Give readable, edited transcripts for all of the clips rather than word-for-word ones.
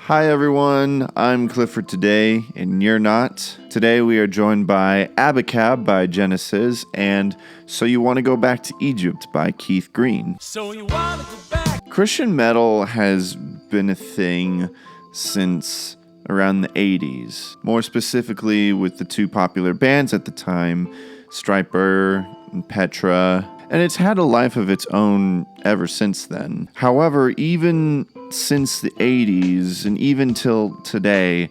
Hi everyone, I'm Clifford today, and you're not. Today we are joined by Abacab by Genesis, and So You Want to Go Back to Egypt by Keith Green. So you wanna go back? Christian metal has been a thing since around the 80s. More specifically with the two popular bands at the time, Stryper and Petra, and it's had a life of its own ever since then. However, even since the 80s and even till today,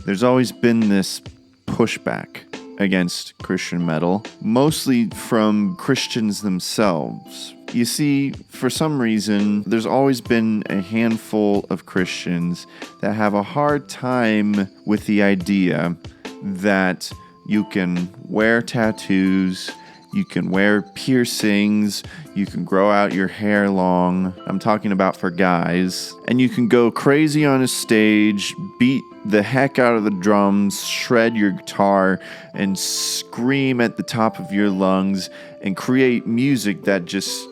there's always been this pushback against Christian metal, mostly from Christians themselves. You see, for some reason, there's always been a handful of Christians that have a hard time with the idea that you can wear tattoos, you can wear piercings, you can grow out your hair long. I'm talking about for guys. And you can go crazy on a stage, beat the heck out of the drums, shred your guitar, and scream at the top of your lungs and create music that just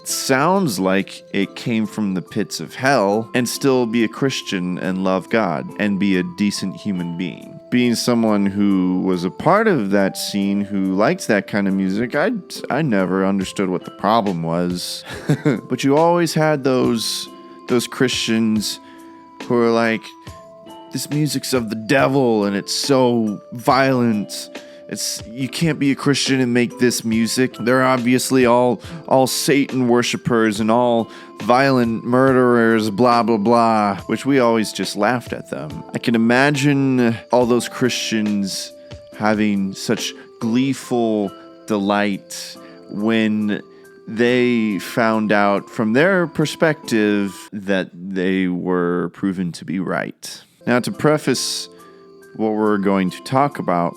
sounds like it came from the pits of hell, and still be a Christian and love God and be a decent human being. Being someone who was a part of that scene, who liked that kind of music, I never understood what the problem was. But you always had those Christians who are like, this music's of the devil and it's so violent. You can't be a Christian and make this music. They're obviously all Satan worshipers and all violent murderers, blah, blah, blah, which we always just laughed at them. I can imagine all those Christians having such gleeful delight when they found out from their perspective that they were proven to be right. Now, to preface what we're going to talk about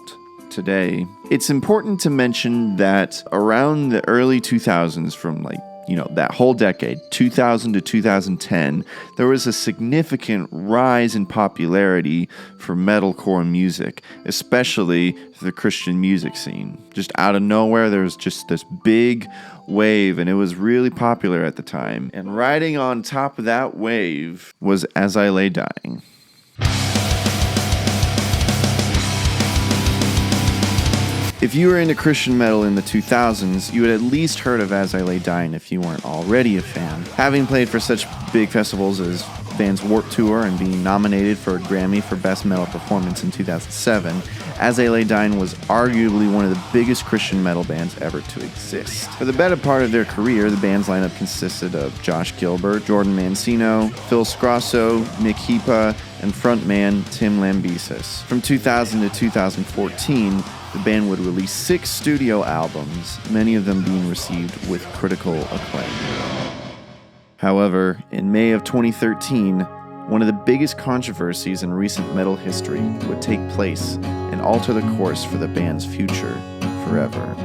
today, it's important to mention that around the early 2000s, from that whole decade, 2000 to 2010, there was a significant rise in popularity for metalcore music, especially the Christian music scene. Just out of nowhere, there was just this big wave, and it was really popular at the time. And riding on top of that wave was As I Lay Dying. If you were into Christian metal in the 2000s, you had at least heard of As I Lay Dying if you weren't already a fan. Having played for such big festivals as band's Warped Tour and being nominated for a Grammy for Best Metal Performance in 2007, As I Lay Dying was arguably one of the biggest Christian metal bands ever to exist. For the better part of their career, the band's lineup consisted of Josh Gilbert, Jordan Mancino, Phil Scrosso, Nick Hepa, and frontman Tim Lambesis. From 2000 to 2014, the band would release 6 studio albums, many of them being received with critical acclaim. However, in May of 2013, one of the biggest controversies in recent metal history would take place and alter the course for the band's future forever.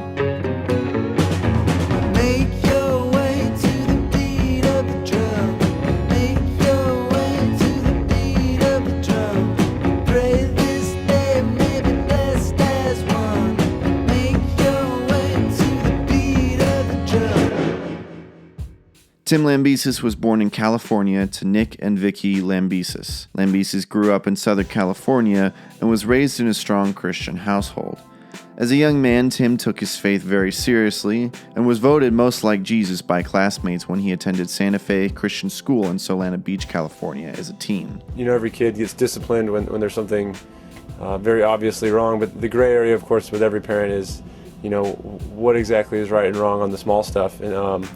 Tim Lambesis was born in California to Nick and Vicky Lambesis. Lambesis grew up in Southern California and was raised in a strong Christian household. As a young man, Tim took his faith very seriously and was voted most like Jesus by classmates when he attended Santa Fe Christian School in Solana Beach, California as a teen. You know, every kid gets disciplined when there's something very obviously wrong, but the gray area, of course, with every parent is, what exactly is right and wrong on the small stuff. And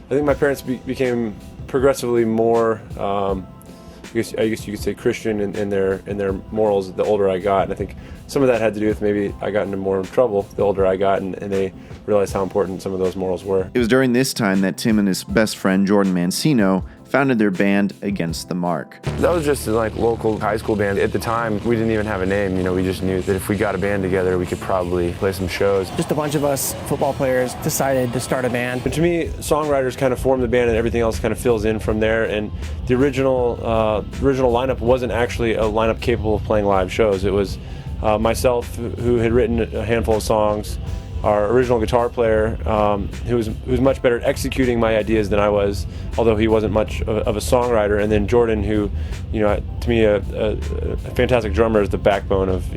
I think my parents became progressively more, I guess you could say, Christian in their morals the older I got. And I think some of that had to do with maybe I got into more trouble the older I got, and they realized how important some of those morals were. It was during this time that Tim and his best friend Jordan Mancino founded their band Against the Mark. That was just a local high school band. At the time, we didn't even have a name. We just knew that if we got a band together, we could probably play some shows. Just a bunch of us football players decided to start a band. But to me, songwriters kind of form the band and everything else kind of fills in from there. And the original lineup wasn't actually a lineup capable of playing live shows. It was myself, who had written a handful of songs, our original guitar player, who was much better at executing my ideas than I was, although he wasn't much of a songwriter. And then Jordan, who, to me, a fantastic drummer, is the backbone of,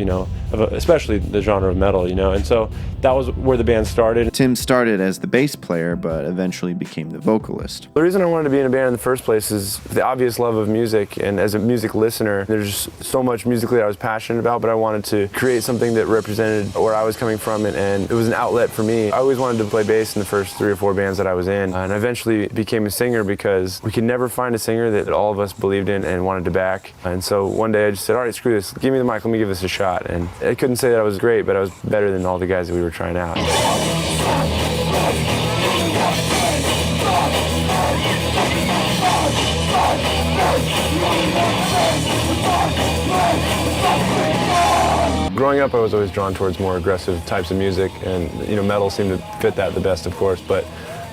especially the genre of metal, And so that was where the band started. Tim started as the bass player, but eventually became the vocalist. The reason I wanted to be in a band in the first place is the obvious love of music, and as a music listener, there's so much musically I was passionate about, but I wanted to create something that represented where I was coming from, and it was an outlet for me. I always wanted to play bass in the first 3 or 4 bands that I was in, and I eventually became a singer because we could never find a singer that all of us believed in and wanted to back. And so one day I just said, all right, screw this, give me the mic, let me give this a shot. And I couldn't say that I was great, but I was better than all the guys that we were trying out. Growing up, I was always drawn towards more aggressive types of music, and metal seemed to fit that the best, of course, but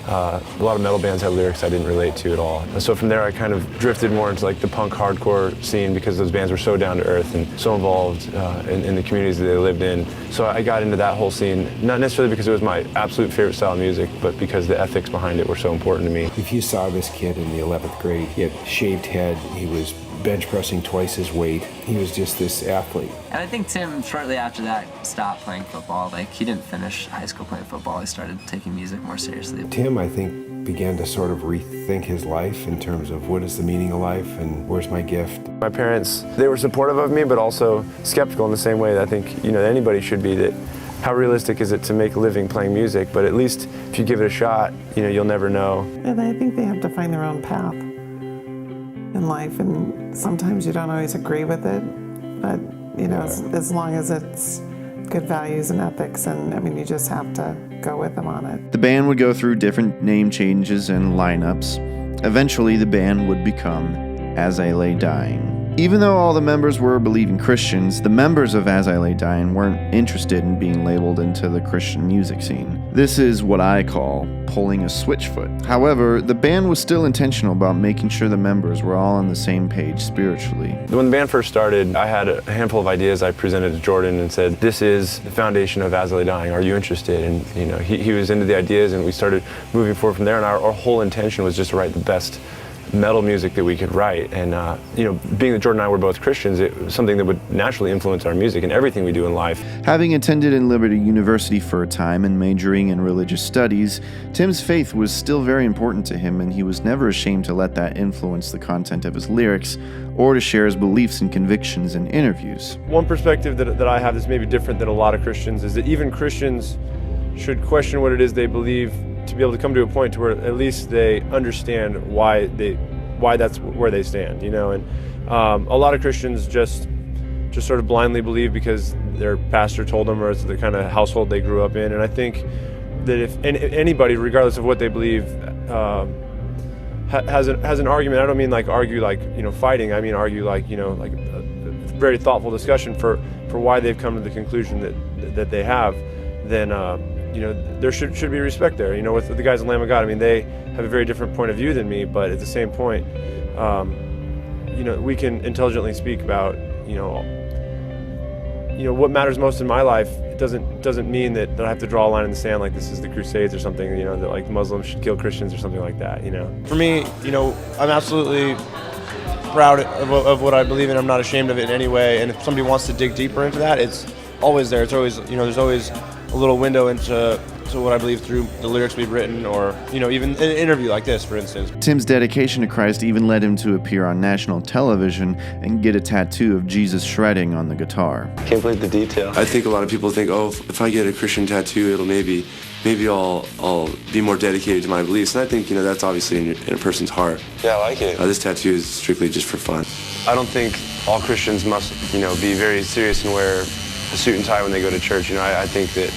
a lot of metal bands have lyrics I didn't relate to at all. And so from there I kind of drifted more into like the punk hardcore scene, because those bands were so down to earth and so involved in the communities that they lived in. So I got into that whole scene, not necessarily because it was my absolute favorite style of music, but because the ethics behind it were so important to me. If you saw this kid in the 11th grade, he had shaved head, he was bench pressing twice his weight. He was just this athlete. And I think Tim, shortly after that, stopped playing football. Like, he didn't finish high school playing football. He started taking music more seriously. Tim, I think, began to sort of rethink his life in terms of what is the meaning of life and where's my gift. My parents, they were supportive of me, but also skeptical in the same way that I think, anybody should be, that how realistic is it to make a living playing music? But at least if you give it a shot, you'll never know. And I think they have to find their own path in life, and sometimes you don't always agree with it, but as long as it's good values and ethics, and you just have to go with them on it. The band would go through different name changes and lineups. Eventually, the band would become As I Lay Dying. Even though all the members were believing Christians, the members of As I Lay Dying weren't interested in being labeled into the Christian music scene. This is what I call pulling a switchfoot. However, the band was still intentional about making sure the members were all on the same page spiritually. When the band first started, I had a handful of ideas I presented to Jordan and said, this is the foundation of As I Lay Dying, are you interested? And he was into the ideas, and we started moving forward from there, and our whole intention was just to write the best metal music that we could write. And being that Jordan and I were both Christians, it was something that would naturally influence our music and everything we do in life. Having attended in Liberty University for a time and majoring in religious studies, Tim's faith was still very important to him, and he was never ashamed to let that influence the content of his lyrics or to share his beliefs and convictions in interviews. One perspective that I have that's maybe different than a lot of Christians is that even Christians should question what it is they believe, to be able to come to a point to where at least they understand why that's where they stand, and a lot of Christians just sort of blindly believe because their pastor told them, or it's the kind of household they grew up in. And I think that if anybody, regardless of what they believe, has an argument, I don't mean like argue like fighting, I mean argue like like a very thoughtful discussion for why they've come to the conclusion that they have, then there should be respect there. With the guys in Lamb of God, they have a very different point of view than me, but at the same point, we can intelligently speak about, what matters most in my life. It doesn't mean that I have to draw a line in the sand like this is the Crusades or something, that like Muslims should kill Christians or something like that, For me, I'm absolutely proud of what I believe in. I'm not ashamed of it in any way, and if somebody wants to dig deeper into that, it's always there. It's always, there's always a little window into what I believe through the lyrics we've written, or even an interview like this, for instance. Tim's dedication to Christ even led him to appear on national television and get a tattoo of Jesus shredding on the guitar. Can't believe the detail. I think a lot of people think, oh, if I get a Christian tattoo, it'll maybe I'll be more dedicated to my beliefs. And I think that's obviously in a person's heart. Yeah, I like it. This tattoo is strictly just for fun. I don't think all Christians must be very serious and wear a suit and tie when they go to church. I think that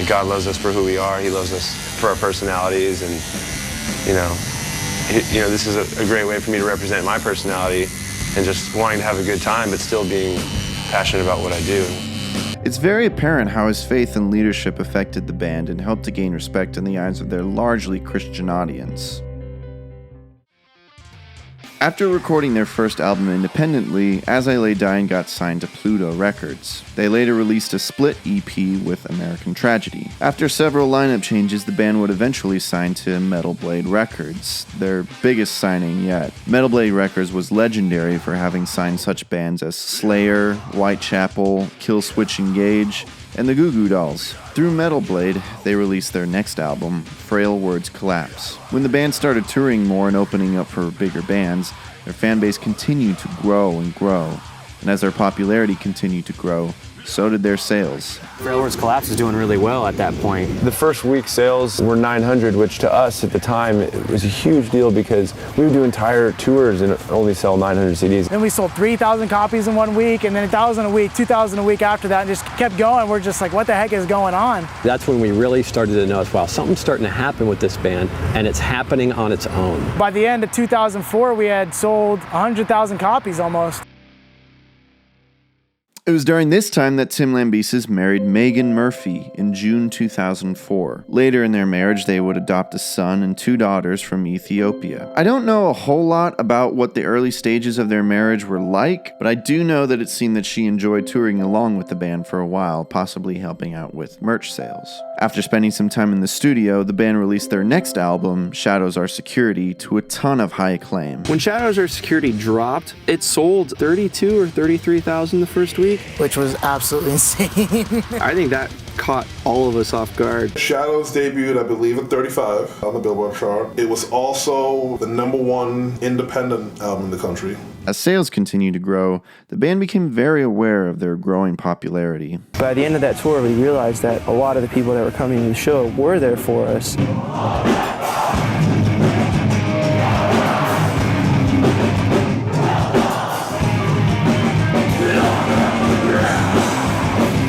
God loves us for who we are. He loves us for our personalities, and this is a great way for me to represent my personality and just wanting to have a good time, but still being passionate about what I do. It's very apparent how his faith and leadership affected the band and helped to gain respect in the eyes of their largely Christian audience. After recording their first album independently, As I Lay Dying got signed to Pluto Records. They later released a split EP with American Tragedy. After several lineup changes, the band would eventually sign to Metal Blade Records, their biggest signing yet. Metal Blade Records was legendary for having signed such bands as Slayer, Whitechapel, Killswitch Engage, and the Goo Goo Dolls. Through Metal Blade, they released their next album, Frail Words Collapse. When the band started touring more and opening up for bigger bands, their fan base continued to grow and grow. And as their popularity continued to grow, so did their sales. Frail Words Collapse is doing really well at that point. The first week sales were 900, which to us at the time it was a huge deal because we would do entire tours and only sell 900 CDs. Then we sold 3,000 copies in 1 week, and then 1,000 a week, 2,000 a week after that, and just kept going. We're just like, what the heck is going on? That's when we really started to notice, wow, something's starting to happen with this band, and it's happening on its own. By the end of 2004, we had sold 100,000 copies almost. It was during this time that Tim Lambesis married Megan Murphy in June 2004. Later in their marriage, they would adopt a son and 2 daughters from Ethiopia. I don't know a whole lot about what the early stages of their marriage were like, but I do know that it seemed that she enjoyed touring along with the band for a while, possibly helping out with merch sales. After spending some time in the studio, the band released their next album, Shadows Are Security, to a ton of high acclaim. When Shadows Are Security dropped, it sold 32 or 33,000 the first week. Which was absolutely insane. I think that caught all of us off guard. Shadows debuted, I believe, at 35 on the Billboard chart. It was also the #1 independent album in the country. As sales continued to grow, the band became very aware of their growing popularity. By the end of that tour, we realized that a lot of the people that were coming to the show were there for us.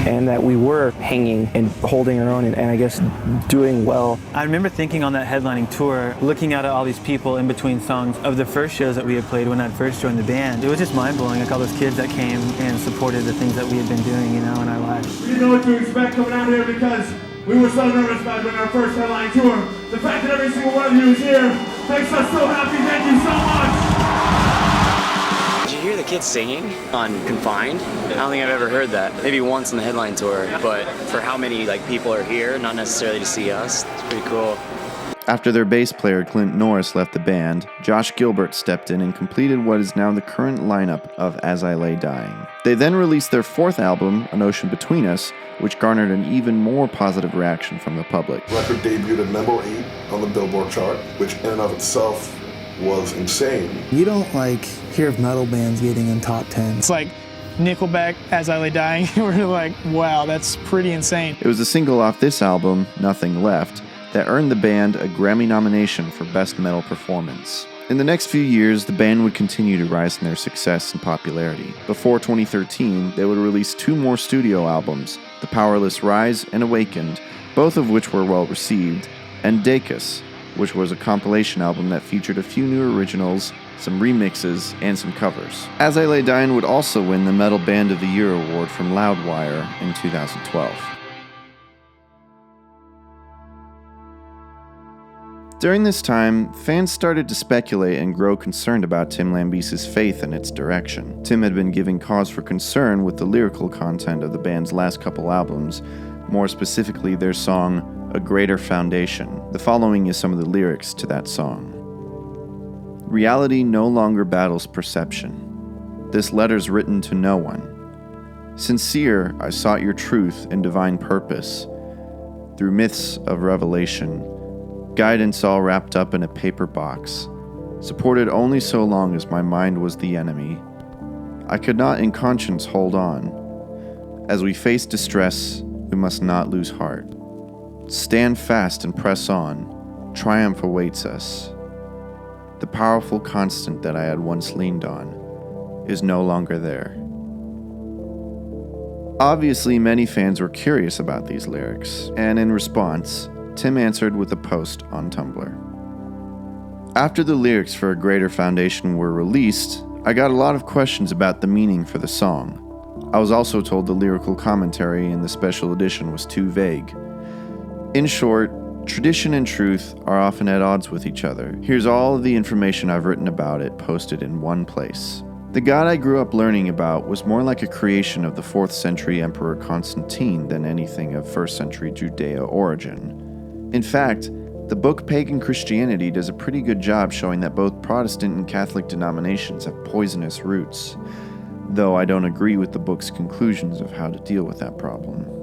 And that we were hanging and holding our own and I guess doing well. I remember thinking on that headlining tour, looking out at all these people in between songs of the first shows that we had played when I'd first joined the band. It was just mind-blowing, like all those kids that came and supported the things that we had been doing, you know, in our lives. We didn't know what to expect coming out here because we were so nervous about doing our first headline tour. The fact that every single one of you is here makes us so happy. Thank you so much. Did you hear the kids singing on Confined? I don't think I've ever heard that. Maybe once on the headline tour, but for how many people are here, not necessarily to see us, it's pretty cool. After their bass player Clint Norris left the band, Josh Gilbert stepped in and completed what is now the current lineup of As I Lay Dying. They then released their 4th album, An Ocean Between Us, which garnered an even more positive reaction from the public. The record debuted at #8 on the Billboard chart, which in and of itself was insane. You don't hear of metal bands getting in top 10. It's like Nickelback, As I Lay Dying. We're like, wow, that's pretty insane. It was a single off this album, Nothing Left, that earned the band a Grammy nomination for Best Metal Performance. In the next few years, the band would continue to rise in their success and popularity. Before 2013, they would release 2 more studio albums, The Powerless Rise and Awakened, both of which were well received, and Dacus, which was a compilation album that featured a few new originals, some remixes, and some covers. As I Lay Dying would also win the Metal Band of the Year award from Loudwire in 2012. During this time, fans started to speculate and grow concerned about Tim Lambesis' faith in its direction. Tim had been giving cause for concern with the lyrical content of the band's last couple albums, more specifically their song, A Greater Foundation. The following is some of the lyrics to that song. Reality no longer battles perception. This letter's written to no one. Sincere, I sought your truth and divine purpose. Through myths of revelation, guidance all wrapped up in a paper box, supported only so long as my mind was the enemy. I could not in conscience hold on. As we face distress, we must not lose heart. Stand fast and press on. Triumph awaits us. The powerful constant that I had once leaned on is no longer there. Obviously, many fans were curious about these lyrics, and in response, Tim answered with a post on Tumblr. After the lyrics for A Greater Foundation were released, I got a lot of questions about the meaning for the song. I was also told the lyrical commentary in the special edition was too vague. In short, Tradition and truth are often at odds with each other. Here's all of the information I've written about it posted in one place. The god I grew up learning about was more like a creation of the 4th century Emperor Constantine than anything of 1st century Judea origin. In fact, the book Pagan Christianity does a pretty good job showing that both Protestant and Catholic denominations have poisonous roots, though I don't agree with the book's conclusions of how to deal with that problem.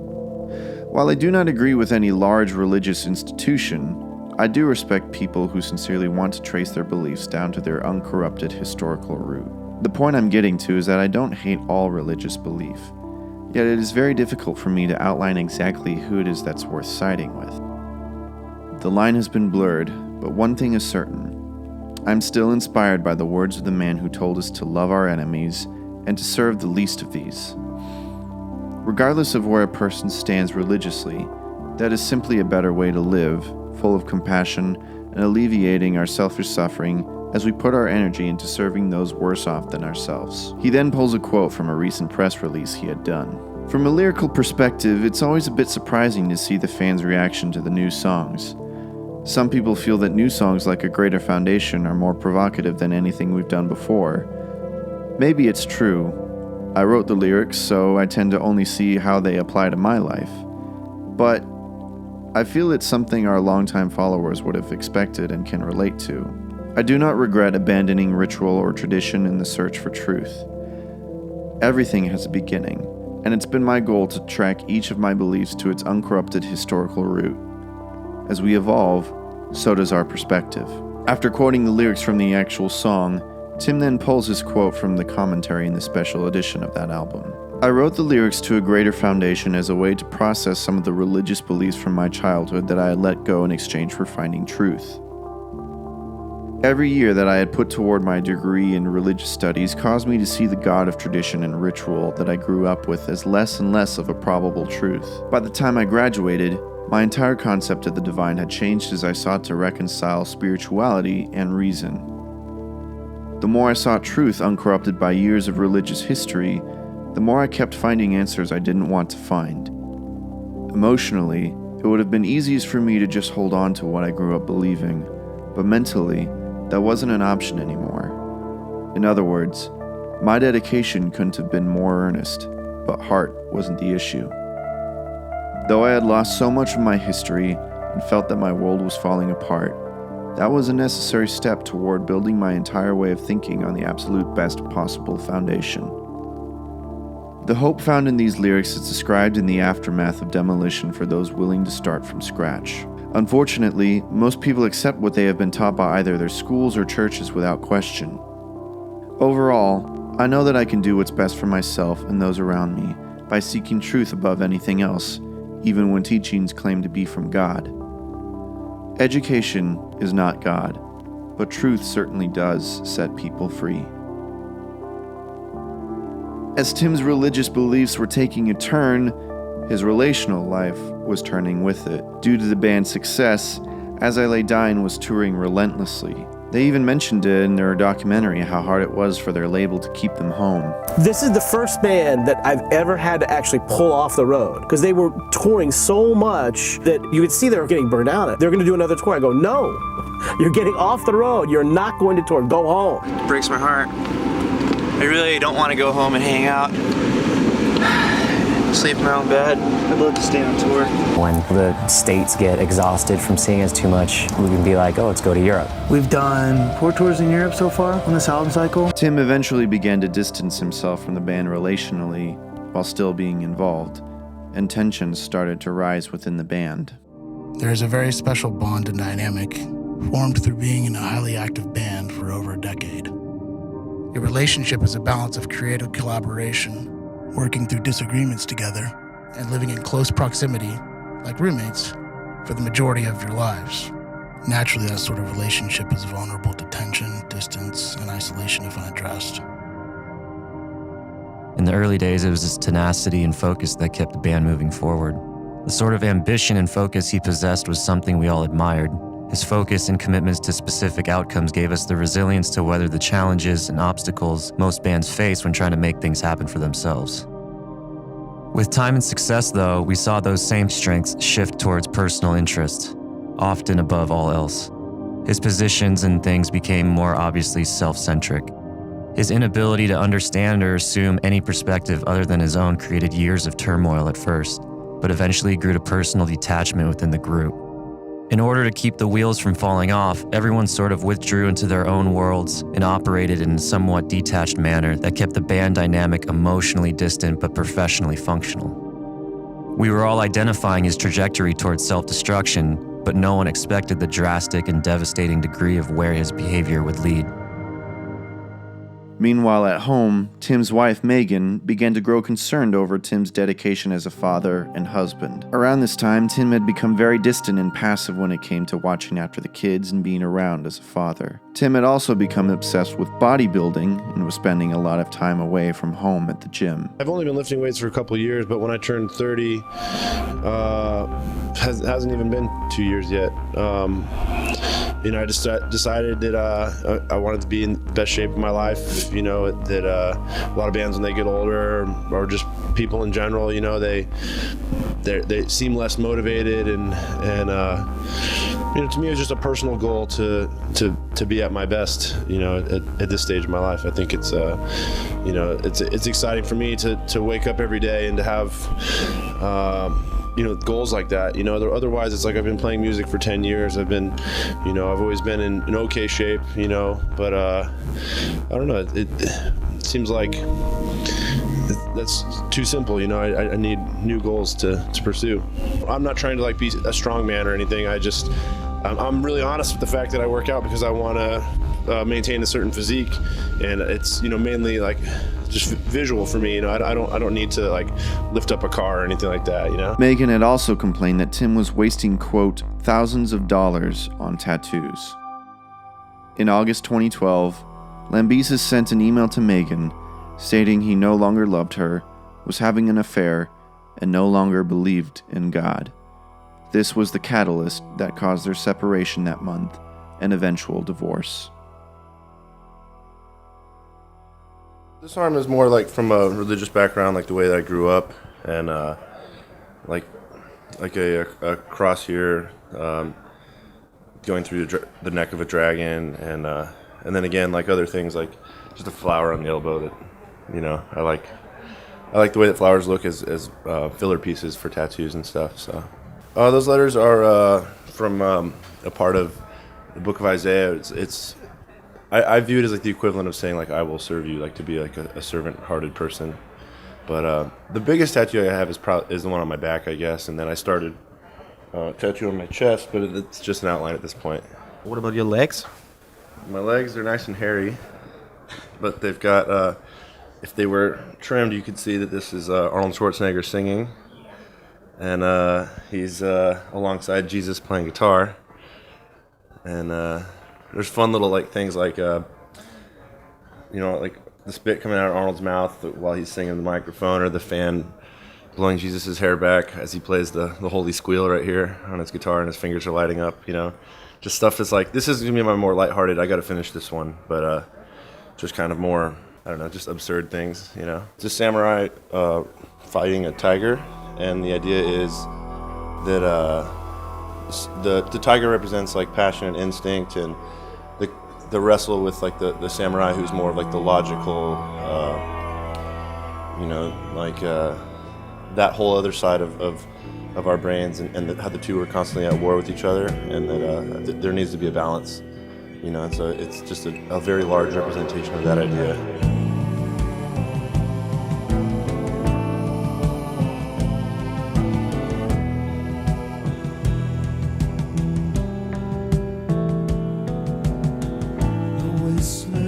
While I do not agree with any large religious institution, I do respect people who sincerely want to trace their beliefs down to their uncorrupted historical root. The point I'm getting to is that I don't hate all religious belief, yet it is very difficult for me to outline exactly who it is that's worth siding with. The line has been blurred, but one thing is certain. I'm still inspired by the words of the man who told us to love our enemies and to serve the least of these. Regardless of where a person stands religiously, that is simply a better way to live, full of compassion and alleviating our selfish suffering as we put our energy into serving those worse off than ourselves. He then pulls a quote from a recent press release he had done. From a lyrical perspective, it's always a bit surprising to see the fans' reaction to the new songs. Some people feel that new songs like A Greater Foundation are more provocative than anything we've done before. Maybe it's true. I wrote the lyrics, so I tend to only see how they apply to my life. But I feel it's something our longtime followers would have expected and can relate to. I do not regret abandoning ritual or tradition in the search for truth. Everything has a beginning, and it's been my goal to track each of my beliefs to its uncorrupted historical root. As we evolve, so does our perspective. After quoting the lyrics from the actual song, Tim then pulls his quote from the commentary in the special edition of that album. I wrote the lyrics to A Greater Foundation as a way to process some of the religious beliefs from my childhood that I had let go in exchange for finding truth. Every year that I had put toward my degree in religious studies caused me to see the God of tradition and ritual that I grew up with as less and less of a probable truth. By the time I graduated, my entire concept of the divine had changed as I sought to reconcile spirituality and reason. The more I sought truth uncorrupted by years of religious history, the more I kept finding answers I didn't want to find. Emotionally, it would have been easiest for me to just hold on to what I grew up believing, but mentally, that wasn't an option anymore. In other words, my dedication couldn't have been more earnest, but heart wasn't the issue. Though I had lost so much of my history and felt that my world was falling apart, that was a necessary step toward building my entire way of thinking on the absolute best possible foundation. The hope found in these lyrics is described in the aftermath of demolition for those willing to start from scratch. Unfortunately, most people accept what they have been taught by either their schools or churches without question. Overall, I know that I can do what's best for myself and those around me by seeking truth above anything else, even when teachings claim to be from God. Education is not God, but truth certainly does set people free. As Tim's religious beliefs were taking a turn, his relational life was turning with it. Due to the band's success, As I Lay Dying was touring relentlessly. They even mentioned it in their documentary how hard it was for their label to keep them home. This is the first band that I've ever had to actually pull off the road because they were touring so much that you could see they were getting burned out. They're going to do another tour. I go, no, you're getting off the road. You're not going to tour. Go home. It breaks my heart. I really don't want to go home and hang out. Sleep in my own bed. I'd love to stay on tour. When the states get exhausted from seeing us too much, we can be like, oh, let's go to Europe. We've done 4 tours in Europe so far on this album cycle. Tim eventually began to distance himself from the band relationally while still being involved, and tensions started to rise within the band. There's a very special bond and dynamic formed through being in a highly active band for over a decade. Your relationship is a balance of creative collaboration, working through disagreements together, and living in close proximity, like roommates, for the majority of your lives. Naturally, that sort of relationship is vulnerable to tension, distance, and isolation if unaddressed. In the early days, it was his tenacity and focus that kept the band moving forward. The sort of ambition and focus he possessed was something we all admired. His focus and commitments to specific outcomes gave us the resilience to weather the challenges and obstacles most bands face when trying to make things happen for themselves. With time and success, though, we saw those same strengths shift towards personal interest. often above all else. His positions and things became more obviously self-centric. His inability to understand or assume any perspective other than his own created years of turmoil at first, but eventually grew to personal detachment within the group. In order to keep the wheels from falling off, everyone sort of withdrew into their own worlds and operated in a somewhat detached manner that kept the band dynamic emotionally distant but professionally functional. We were all identifying his trajectory towards self-destruction, but no one expected the drastic and devastating degree of where his behavior would lead. Meanwhile, at home, Tim's wife, Megan, began to grow concerned over Tim's dedication as a father and husband. Around this time, Tim had become very distant and passive when it came to watching after the kids and being around as a father. Tim had also become obsessed with bodybuilding and was spending a lot of time away from home at the gym. I've only been lifting weights for a couple years, but when I turned 30, hasn't even been 2 years yet. I just decided that I wanted to be in the best shape of my life. That a lot of bands when they get older, or just people in general, they seem less motivated, and to me, it's just a personal goal to be at my best. At this stage of my life, I think it's it's exciting for me to wake up every day and to have goals like that. Otherwise it's like I've been playing music for 10 years. I've been, I've always been in an okay shape, but I don't know. It seems like that's too simple. I need new goals to pursue. I'm not trying to be a strong man or anything. I'm really honest with the fact that I work out because I want to maintain a certain physique, and it's mainly just visual for me. I don't need to lift up a car or anything like that. Megan had also complained that Tim was wasting, quote, thousands of dollars on tattoos. In August 2012, Lambesis sent an email to Megan stating he no longer loved her, was having an affair, and no longer believed in God. This was the catalyst that caused their separation that month and eventual divorce. This arm is more from a religious background, the way that I grew up, and a cross here, going through the neck of a dragon, and then again other things just a flower on the elbow that I like the way that flowers look as filler pieces for tattoos and stuff. So those letters are from a part of the book of Isaiah. I view it as the equivalent of saying I will serve you, to be a servant-hearted person. But the biggest tattoo I have is the one on my back, I guess, and then I started tattoo on my chest, but it's just an outline at this point. What about your legs? My legs are nice and hairy, but they've got, if they were trimmed, you could see that this is Arnold Schwarzenegger singing, and he's alongside Jesus playing guitar, and there's fun little things the spit coming out of Arnold's mouth while he's singing in the microphone, or the fan blowing Jesus' hair back as he plays the holy squeal right here on his guitar and his fingers are lighting up, Just stuff that's this is going to be my more lighthearted, I got to finish this one, but just kind of more, I don't know, just absurd things, It's a samurai fighting a tiger, and the idea is that the tiger represents passion and instinct, and the wrestle with the samurai who's more of the logical, that whole other side of our brains, and how the two are constantly at war with each other, and that there needs to be a balance, and so it's just a very large representation of that idea.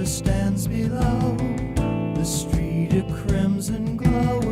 Stands below the street of crimson glow.